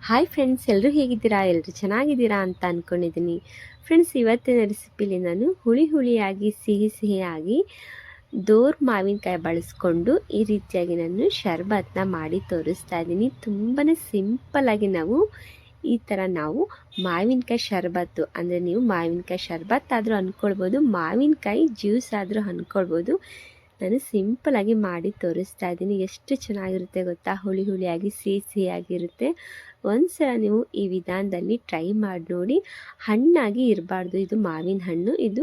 Hi friends, ಎಲ್ಲರೂ ಹೇಗಿದ್ದೀರಾ? ಎಲ್ಲರೂ ಚೆನ್ನಾಗಿದ್ದೀರಾ ಅಂತ ಅಂದ್ಕೊಂಡಿದ್ದೀನಿ. ಫ್ರೆಂಡ್ಸ್, ಇವತ್ತಿನ ರೆಸಿಪಿಲಿ ನಾನು ಹುಳಿಯಾಗಿ ಸಿಹಿಯಾಗಿ ದೋರ್ ಮಾವಿನಕಾಯಿ ಬಳಸ್ಕೊಂಡು ಈ ರೀತಿಯಾಗಿ ನಾನು ಶರ್ಬತ್ನ ಮಾಡಿ ತೋರಿಸ್ತಾ ಇದ್ದೀನಿ. ತುಂಬಾ ಸಿಂಪಲ್ಲಾಗಿ ಈ ಥರ ನಾವು ಮಾವಿನಕಾಯಿ ಶರ್ಬತ್ತು ಅಂದರೆ ನೀವು ಮಾವಿನಕಾಯಿ ಶರ್ಬತ್ ಆದರೂ ಅಂದ್ಕೊಳ್ಬೋದು, ಮಾವಿನಕಾಯಿ ಜ್ಯೂಸ್ ಆದರೂ ಅಂದ್ಕೊಳ್ಬೋದು. ನಾನು ಸಿಂಪಲ್ಲಾಗಿ ಮಾಡಿ ತೋರಿಸ್ತಾ ಇದ್ದೀನಿ. ಎಷ್ಟು ಚೆನ್ನಾಗಿರುತ್ತೆ ಗೊತ್ತಾ? ಹುಳಿಯಾಗಿ ಸಿಹಿಯಾಗಿರುತ್ತೆ. ಒಂದ್ಸಲ ನೀವು ಈ ವಿಧಾನದಲ್ಲಿ ಟ್ರೈ ಮಾಡಿ ನೋಡಿ. ಹಣ್ಣಾಗಿ ಇರಬಾರ್ದು. ಇದು ಮಾವಿನ ಹಣ್ಣು, ಇದು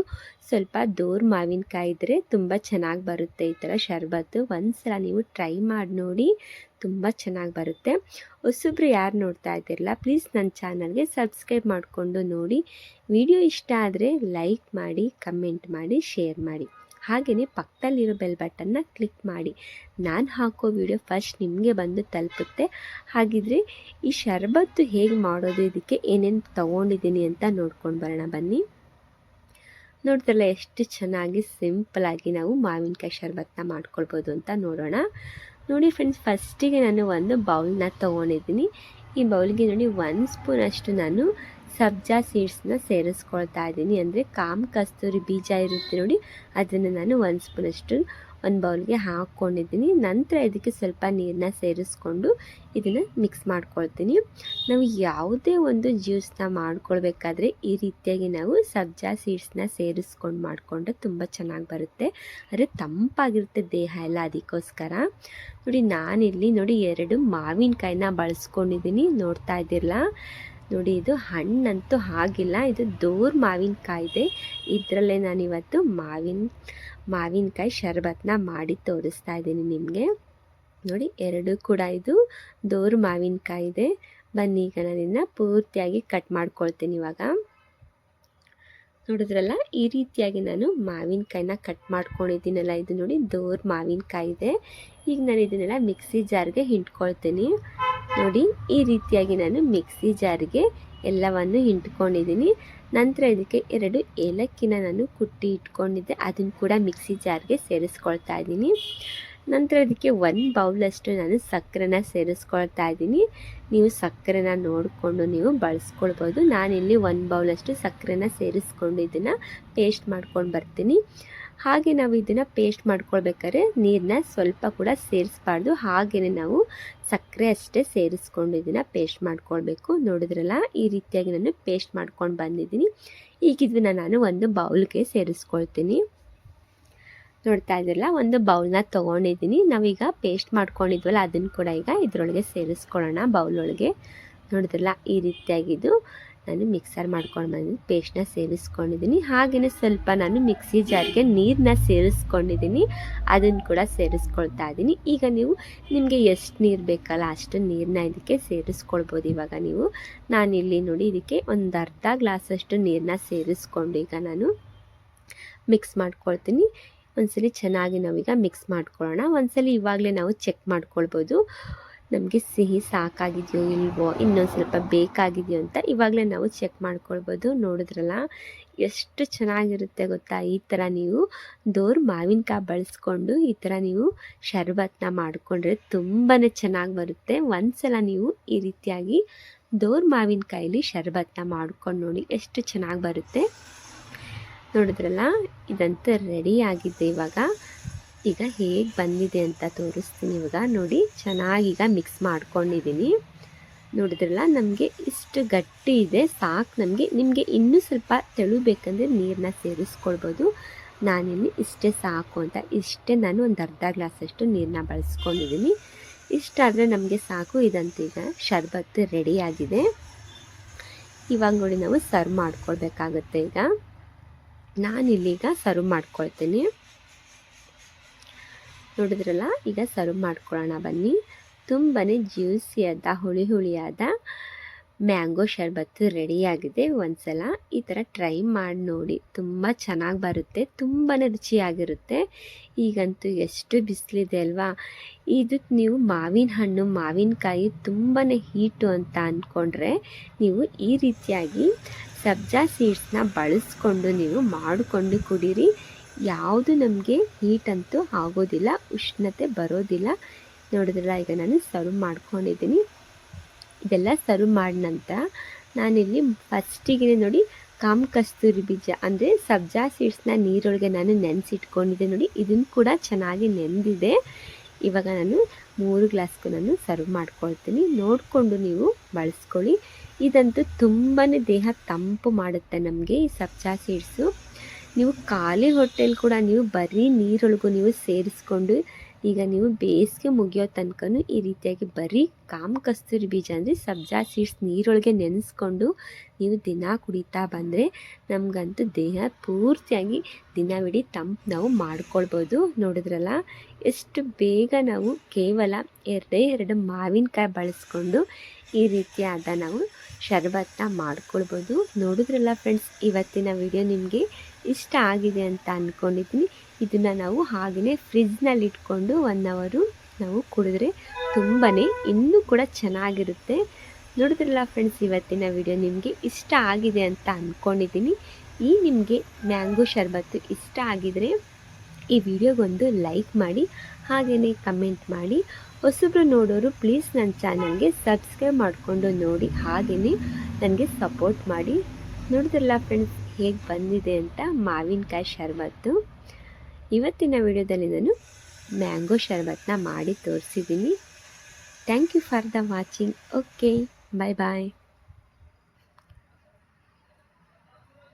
ಸ್ವಲ್ಪ ದೋರ್ ಮಾವಿನಕಾಯಿ ಇದ್ದರೆ ತುಂಬ ಚೆನ್ನಾಗಿ ಬರುತ್ತೆ ಈ ಥರ ಶರ್ಬತ್ತು. ಒಂದ್ಸಲ ನೀವು ಟ್ರೈ ಮಾಡಿ ನೋಡಿ, ತುಂಬ ಚೆನ್ನಾಗಿ ಬರುತ್ತೆ. ಹೊಸಬ್ರು ಯಾರು ನೋಡ್ತಾ ಇದ್ದೀರಲ್ಲ, ಪ್ಲೀಸ್ ನನ್ನ ಚಾನಲ್ಗೆ ಸಬ್ಸ್ಕ್ರೈಬ್ ಮಾಡಿಕೊಂಡು ನೋಡಿ. ವಿಡಿಯೋ ಇಷ್ಟ ಆದರೆ ಲೈಕ್ ಮಾಡಿ, ಕಮೆಂಟ್ ಮಾಡಿ, ಶೇರ್ ಮಾಡಿ. ಹಾಗೆಯೇ ಪಕ್ಕದಲ್ಲಿರೋ ಬೆಲ್ ಬಟನ್ನ ಕ್ಲಿಕ್ ಮಾಡಿ. ನಾನು ಹಾಕೋ ವಿಡಿಯೋ ಫಸ್ಟ್ ನಿಮಗೆ ಬಂದು ತಲುಪುತ್ತೆ. ಹಾಗಿದ್ರೆ ಈ ಶರ್ಬತ್ತು ಹೇಗೆ ಮಾಡೋದು, ಇದಕ್ಕೆ ಏನೇನು ತೊಗೊಂಡಿದ್ದೀನಿ ಅಂತ ನೋಡ್ಕೊಂಡು ಬರೋಣ ಬನ್ನಿ. ನೋಡ್ತಿರಲ್ಲ ಎಷ್ಟು ಚೆನ್ನಾಗಿ ಸಿಂಪಲಾಗಿ ನಾವು ಮಾವಿನಕಾಯಿ ಶರ್ಬತ್ತನ್ನ ಮಾಡ್ಕೊಳ್ಬೋದು ಅಂತ ನೋಡೋಣ. ನೋಡಿ ಫ್ರೆಂಡ್ಸ್, ಫಸ್ಟಿಗೆ ನಾನು ಒಂದು ಬೌಲ್ನ ತೊಗೊಂಡಿದ್ದೀನಿ. ಈ ಬೌಲ್ಗೆ ನೋಡಿ 1 ಸ್ಪೂನ್ ಅಷ್ಟು ನಾನು ಸಬ್ಜಾ ಸೀಡ್ಸ್ನ ಸೇರಿಸ್ಕೊಳ್ತಾ ಇದ್ದೀನಿ. ಅಂದರೆ ಕಾಮ್ ಕಸ್ತೂರಿ ಬೀಜ ಇರುತ್ತೆ ನೋಡಿ, ಅದನ್ನು ನಾನು 1 ಸ್ಪೂನಷ್ಟು ಒಂದು ಬೌಲ್ಗೆ ಹಾಕ್ಕೊಂಡಿದ್ದೀನಿ. ನಂತರ ಇದಕ್ಕೆ ಸ್ವಲ್ಪ ನೀರನ್ನ ಸೇರಿಸ್ಕೊಂಡು ಇದನ್ನು ಮಿಕ್ಸ್ ಮಾಡ್ಕೊಳ್ತೀನಿ. ನಾವು ಯಾವುದೇ ಒಂದು ಜ್ಯೂಸನ್ನ ಮಾಡ್ಕೊಳ್ಬೇಕಾದ್ರೆ ಈ ರೀತಿಯಾಗಿ ನಾವು ಸಬ್ಜಾ ಸೀಡ್ಸ್ನ ಸೇರಿಸ್ಕೊಂಡು ಮಾಡಿಕೊಂಡ್ರೆ ತುಂಬ ಚೆನ್ನಾಗಿ ಬರುತ್ತೆ. ಆದರೆ ತಂಪಾಗಿರುತ್ತೆ ದೇಹ ಎಲ್ಲ, ಅದಕ್ಕೋಸ್ಕರ ನೋಡಿ ನಾನಿಲ್ಲಿ ನೋಡಿ 2 ಮಾವಿನಕಾಯಿನ ಬಳಸ್ಕೊಂಡಿದ್ದೀನಿ. ನೋಡ್ತಾ ಇದ್ದಿರಲ್ಲ ನೋಡಿ, ಇದು ಹಣ್ಣಂತೂ ಆಗಿಲ್ಲ, ಇದು ದೋರ್ ಮಾವಿನಕಾಯಿ ಇದೆ. ಇದರಲ್ಲೇ ನಾನಿವತ್ತು ಮಾವಿನಕಾಯಿ ಶರ್ಬತ್ನ ಮಾಡಿ ತೋರಿಸ್ತಾ ಇದ್ದೀನಿ ನಿಮಗೆ. ನೋಡಿ 2 ಕೂಡ ಇದು ದೋರ್ ಮಾವಿನಕಾಯಿ ಇದೆ. ಬನ್ನಿ ಈಗ ನಾನಿನ್ನ ಪೂರ್ತಿಯಾಗಿ ಕಟ್ ಮಾಡ್ಕೊಳ್ತೀನಿ. ಇವಾಗ ನೋಡಿದ್ರಲ್ಲ, ಈ ರೀತಿಯಾಗಿ ನಾನು ಮಾವಿನಕಾಯಿನ ಕಟ್ ಮಾಡ್ಕೊಂಡಿದ್ದೀನಲ್ಲ, ಇದು ನೋಡಿ ದೋರ್ ಮಾವಿನಕಾಯಿ ಇದೆ. ಈಗ ನಾನು ಇದನ್ನೆಲ್ಲ ಮಿಕ್ಸಿ ಜಾರ್ಗೆ ಹಿಂಡ್ಕೊಳ್ತೀನಿ. ನೋಡಿ ಈ ರೀತಿಯಾಗಿ ನಾನು ಮಿಕ್ಸಿ ಜಾರ್ಗೆ ಎಲ್ಲವನ್ನು ಹಿಂಡ್ಕೊಂಡಿದ್ದೀನಿ. ನಂತರ ಇದಕ್ಕೆ 2 ಏಲಕ್ಕಿನ ನಾನು ಕುಟ್ಟಿ ಇಟ್ಕೊಂಡಿದ್ದೆ, ಅದನ್ನು ಕೂಡ ಮಿಕ್ಸಿ ಜಾರ್ಗೆ ಸೇರಿಸ್ಕೊಳ್ತಾ ಇದ್ದೀನಿ. ನಂತರ ಇದಕ್ಕೆ 1 ಬೌಲಷ್ಟು ನಾನು ಸಕ್ಕರೆನ ಸೇರಿಸ್ಕೊಳ್ತಾ ಇದ್ದೀನಿ. ನೀವು ಸಕ್ಕರೆನ ನೋಡಿಕೊಂಡು ನೀವು ಬಳಸ್ಕೊಳ್ಬೋದು. ನಾನಿಲ್ಲಿ 1 ಬೌಲಷ್ಟು ಸಕ್ಕರೆನ ಸೇರಿಸ್ಕೊಂಡು ಇದನ್ನು ಪೇಸ್ಟ್ ಮಾಡ್ಕೊಂಡು ಬರ್ತೀನಿ. ಹಾಗೆ ನಾವು ಇದನ್ನು ಪೇಸ್ಟ್ ಮಾಡ್ಕೊಳ್ಬೇಕಾದ್ರೆ ನೀರನ್ನ ಸ್ವಲ್ಪ ಕೂಡ ಸೇರಿಸಬಾರ್ದು. ಹಾಗೆಯೇ ನಾವು ಸಕ್ಕರೆ ಅಷ್ಟೇ ಸೇರಿಸ್ಕೊಂಡು ಇದನ್ನು ಪೇಸ್ಟ್ ಮಾಡ್ಕೊಳ್ಬೇಕು. ನೋಡಿದ್ರಲ್ಲ, ಈ ರೀತಿಯಾಗಿ ನಾನು ಪೇಸ್ಟ್ ಮಾಡ್ಕೊಂಡು ಬಂದಿದ್ದೀನಿ. ಈಗ ಇದನ್ನು ನಾನು ಒಂದು ಬೌಲ್ಗೆ ಸೇರಿಸ್ಕೊಳ್ತೀನಿ. ನೋಡ್ತಾ ಇದ್ದಿರಲ್ಲ, ಒಂದು ಬೌಲ್ನ ತೊಗೊಂಡಿದ್ದೀನಿ. ನಾವೀಗ ಪೇಸ್ಟ್ ಮಾಡ್ಕೊಂಡಿದ್ವಲ್ಲ, ಅದನ್ನು ಕೂಡ ಈಗ ಇದರೊಳಗೆ ಸೇರಿಸ್ಕೊಳ್ಳೋಣ ಬೌಲೊಳಗೆ. ನೋಡಿದ್ರಲ್ಲ, ಈ ರೀತಿಯಾಗಿದ್ದು ನಾನು ಮಿಕ್ಸರ್ ಮಾಡ್ಕೊಂಡು ಬಂದು ಪೇಸ್ಟ್ನ ಸೇರಿಸ್ಕೊಂಡಿದ್ದೀನಿ. ಹಾಗೆಯೇ ಸ್ವಲ್ಪ ನಾನು ಮಿಕ್ಸಿ ಜಾರ್ಗೆ ನೀರನ್ನ ಸೇರಿಸ್ಕೊಂಡಿದ್ದೀನಿ, ಅದನ್ನು ಕೂಡ ಸೇರಿಸ್ಕೊಳ್ತಾ ಇದ್ದೀನಿ. ಈಗ ನೀವು ನಿಮಗೆ ಎಷ್ಟು ನೀರು ಬೇಕಲ್ಲ ಅಷ್ಟು ನೀರನ್ನ ಇದಕ್ಕೆ ಸೇರಿಸ್ಕೊಳ್ಬೋದು. ಇವಾಗ ನೀವು ನಾನಿಲ್ಲಿ ನೋಡಿ ಇದಕ್ಕೆ ಒಂದು ಅರ್ಧ ಗ್ಲಾಸಷ್ಟು ನೀರನ್ನ ಸೇರಿಸ್ಕೊಂಡು ಈಗ ನಾನು ಮಿಕ್ಸ್ ಮಾಡ್ಕೊಳ್ತೀನಿ. ಒಂದ್ಸಲಿ ಚೆನ್ನಾಗಿ ನಾವೀಗ ಮಿಕ್ಸ್ ಮಾಡ್ಕೊಳ್ಳೋಣ. ಒಂದ್ಸಲಿ ಇವಾಗಲೇ ನಾವು ಚೆಕ್ ಮಾಡ್ಕೊಳ್ಬೋದು, ನಮಗೆ ಸಿಹಿ ಸಾಕಾಗಿದೆಯೋ ಇಲ್ವೋ, ಇನ್ನೊಂದು ಸ್ವಲ್ಪ ಬೇಕಾಗಿದೆಯೋ ಅಂತ ಇವಾಗಲೇ ನಾವು ಚೆಕ್ ಮಾಡ್ಕೊಳ್ಬೋದು. ನೋಡಿದ್ರಲ್ಲ, ಎಷ್ಟು ಚೆನ್ನಾಗಿರುತ್ತೆ ಗೊತ್ತಾ? ಈ ಥರ ನೀವು ದೋರ್ ಮಾವಿನಕಾಯಿ ಬಳಸ್ಕೊಂಡು ಈ ಥರ ನೀವು ಶರ್ಬತ್ನ ಮಾಡಿಕೊಂಡ್ರೆ ತುಂಬಾ ಚೆನ್ನಾಗಿ ಬರುತ್ತೆ. ಒಂದ್ಸಲ ನೀವು ಈ ರೀತಿಯಾಗಿ ದೋರ್ ಮಾವಿನಕಾಯಲ್ಲಿ ಶರ್ಬತ್ನ ಮಾಡ್ಕೊಂಡು ನೋಡಿ, ಎಷ್ಟು ಚೆನ್ನಾಗಿ ಬರುತ್ತೆ. ನೋಡಿದ್ರಲ್ಲ, ಇದಂತೂ ರೆಡಿ ಆಗಿದೆ. ಈಗ ಹೇಗೆ ಬಂದಿದೆ ಅಂತ ತೋರಿಸ್ತೀನಿ. ಇವಾಗ ನೋಡಿ, ಚೆನ್ನಾಗೀಗ ಮಿಕ್ಸ್ ಮಾಡ್ಕೊಂಡಿದ್ದೀನಿ. ನೋಡಿದ್ರಲ್ಲ, ನಮಗೆ ಇಷ್ಟು ಗಟ್ಟಿ ಇದೆ, ಸಾಕು ನಮಗೆ. ನಿಮಗೆ ಇನ್ನೂ ಸ್ವಲ್ಪ ತೆಳು ಬೇಕಂದರೆ ನೀರನ್ನ ಸೇರಿಸ್ಕೊಳ್ಬೋದು. ನಾನಿಲ್ಲಿ ಇಷ್ಟೇ ಸಾಕು ಅಂತ ಇಷ್ಟೇ ನಾನು ಒಂದು ಅರ್ಧ ಗ್ಲಾಸಷ್ಟು ನೀರನ್ನ ಬಳಸ್ಕೊಂಡಿದ್ದೀನಿ. ಇಷ್ಟಾದರೆ ನಮಗೆ ಸಾಕು. ಇದಂತೂ ಈಗ ಶರ್ಬತ್ತು ರೆಡಿಯಾಗಿದೆ. ಇವಾಗ ನೋಡಿ ನಾವು ಸರ್ವ್ ಮಾಡ್ಕೊಳ್ಬೇಕಾಗುತ್ತೆ. ಈಗ ನಾನಿಲ್ಲೀಗ ಸರ್ವ್ ಮಾಡ್ಕೊಳ್ತೀನಿ. ನೋಡಿದ್ರಲ್ಲ, ಈಗ ಸರ್ವ್ ಮಾಡ್ಕೊಳ್ಳೋಣ ಬನ್ನಿ. ತುಂಬಾ ಜ್ಯೂಸಿಯಾದ ಹುಳಿಯಾದ ಮ್ಯಾಂಗೋ ಶರ್ಬತ್ತು ರೆಡಿಯಾಗಿದೆ. ಒಂದ್ಸಲ ಈ ಥರ ಟ್ರೈ ಮಾಡಿ ನೋಡಿ, ತುಂಬ ಚೆನ್ನಾಗಿ ಬರುತ್ತೆ, ತುಂಬಾ ರುಚಿಯಾಗಿರುತ್ತೆ. ಈಗಂತೂ ಎಷ್ಟು ಬಿಸಿಲಿದೆ ಅಲ್ವಾ, ಇದಕ್ಕೆ ನೀವು ಮಾವಿನ ಹಣ್ಣು ಮಾವಿನಕಾಯಿ ತುಂಬಾ ಹೀಟು ಅಂತ ಅಂದ್ಕೊಂಡ್ರೆ ನೀವು ಈ ರೀತಿಯಾಗಿ ಸಬ್ಜಾ ಸೀಡ್ಸ್ನ ಬಳಸ್ಕೊಂಡು ನೀವು ಮಾಡಿಕೊಂಡು ಕುಡೀರಿ. ಯಾವುದು ನಮಗೆ ಹೀಟಂತೂ ಆಗೋದಿಲ್ಲ, ಉಷ್ಣತೆ ಬರೋದಿಲ್ಲ. ನೋಡಿದ್ರಲ್ಲ, ಈಗ ನಾನು ಸರ್ವ್ ಮಾಡ್ಕೊಂಡಿದ್ದೀನಿ. ಇದೆಲ್ಲ ಸರ್ವ್ ಮಾಡಿದ ನಂತರ ನಾನಿಲ್ಲಿ ಫಸ್ಟಿಗೆ ನೋಡಿ ಕಸ್ತೂರಿ ಬೀಜ ಅಂದರೆ ಸಬ್ಜಾ ಸೀಡ್ಸ್ನ ನೀರೊಳಗೆ ನಾನು ನೆನೆಸಿಟ್ಕೊಂಡಿದ್ದೆ ನೋಡಿ. ಇದನ್ನು ಕೂಡ ಚೆನ್ನಾಗಿ ನೆಂದಿದೆ. ಇವಾಗ ನಾನು 3 ಗ್ಲಾಸ್ಗೂ ನಾನು ಸರ್ವ್ ಮಾಡ್ಕೊಳ್ತೀನಿ. ನೋಡಿಕೊಂಡು ನೀವು ಬಳಸ್ಕೊಳ್ಳಿ. ಇದಂತೂ ತುಂಬಾ ದೇಹ ತಂಪು ಮಾಡುತ್ತೆ ನಮಗೆ ಈ ಸಬ್ಜಾ ಸೀಡ್ಸು. ನೀವು ಖಾಲಿ ಹೊಟ್ಟೆಲಿ ಕೂಡ ನೀವು ಬರೀ ನೀರೊಳಗೂ ನೀವು ಸೇರಿಸ್ಕೊಂಡು ಈಗ ನೀವು ಬೇಸಿಗೆ ಮುಗಿಯೋ ತನಕನೂ ಈ ರೀತಿಯಾಗಿ ಬರೀ ಕಸ್ತೂರಿ ಬೀಜ ಅಂದರೆ ಸಬ್ಜಾ ಸೀಡ್ಸ್ ನೀರೊಳಗೆ ನೆನೆಸ್ಕೊಂಡು ನೀವು ದಿನ ಕುಡಿತಾ ಬಂದರೆ ನಮಗಂತೂ ದೇಹ ಪೂರ್ತಿಯಾಗಿ ದಿನವಿಡೀ ತಂಪು ನಾವು ಮಾಡ್ಕೊಳ್ಬೋದು. ನೋಡಿದ್ರಲ್ಲ ಎಷ್ಟು ಬೇಗ ನಾವು ಕೇವಲ 2 ಮಾವಿನಕಾಯಿ ಬಳಸ್ಕೊಂಡು ಈ ರೀತಿಯಾದ ನಾವು ಶರಬತ್ತನ್ನ ಮಾಡ್ಕೊಳ್ಬೋದು. ನೋಡಿದ್ರಲ್ಲ ಫ್ರೆಂಡ್ಸ್, ಇವತ್ತಿನ ವಿಡಿಯೋ ನಿಮಗೆ ಇಷ್ಟ ಆಗಿದೆ ಅಂತ ಅಂದ್ಕೊಂಡಿದ್ದೀನಿ. ಇದನ್ನು ನಾವು ಹಾಗೆಯೇ ಫ್ರಿಜ್ನಲ್ಲಿ ಇಟ್ಕೊಂಡು 1 ಅವರು ನಾವು ಕುಡಿದ್ರೆ ತುಂಬಾ ಇನ್ನೂ ಕೂಡ ಚೆನ್ನಾಗಿರುತ್ತೆ. ನೋಡಿದ್ರಲ್ಲ ಫ್ರೆಂಡ್ಸ್, ಇವತ್ತಿನ ವಿಡಿಯೋ ನಿಮಗೆ ಇಷ್ಟ ಆಗಿದೆ ಅಂತ ಅಂದ್ಕೊಂಡಿದ್ದೀನಿ. ಈ ನಿಮಗೆ ಮ್ಯಾಂಗೋ ಶರಬತ್ತು ಇಷ್ಟ ಆಗಿದರೆ ಈ ವಿಡಿಯೋಗೊಂದು ಲೈಕ್ ಮಾಡಿ, ಹಾಗೆಯೇ ಕಮೆಂಟ್ ಮಾಡಿ. ಹೊಸಬ್ರು ನೋಡೋರು ಪ್ಲೀಸ್ ನನ್ನ ಚಾನಲ್ಗೆ ಸಬ್ಸ್ಕ್ರೈಬ್ ಮಾಡಿಕೊಂಡು ನೋಡಿ, ಹಾಗೆಯೇ ನನಗೆ ಸಪೋರ್ಟ್ ಮಾಡಿ. ನೋಡಿದ್ರಲ್ಲ ಫ್ರೆಂಡ್ಸ್ ಹೇಗೆ ಬಂದಿದೆ ಅಂತ ಮಾವಿನಕಾಯಿ ಶರಬತ್ತು. ಇವತ್ತಿನ ವಿಡಿಯೋದಲ್ಲಿ ನಾನು ಮ್ಯಾಂಗೋ ಶರಬತ್ತನ್ನ ಮಾಡಿ ತೋರಿಸಿದ್ದೀನಿ. Thank you for the watching. Okay, bye bye.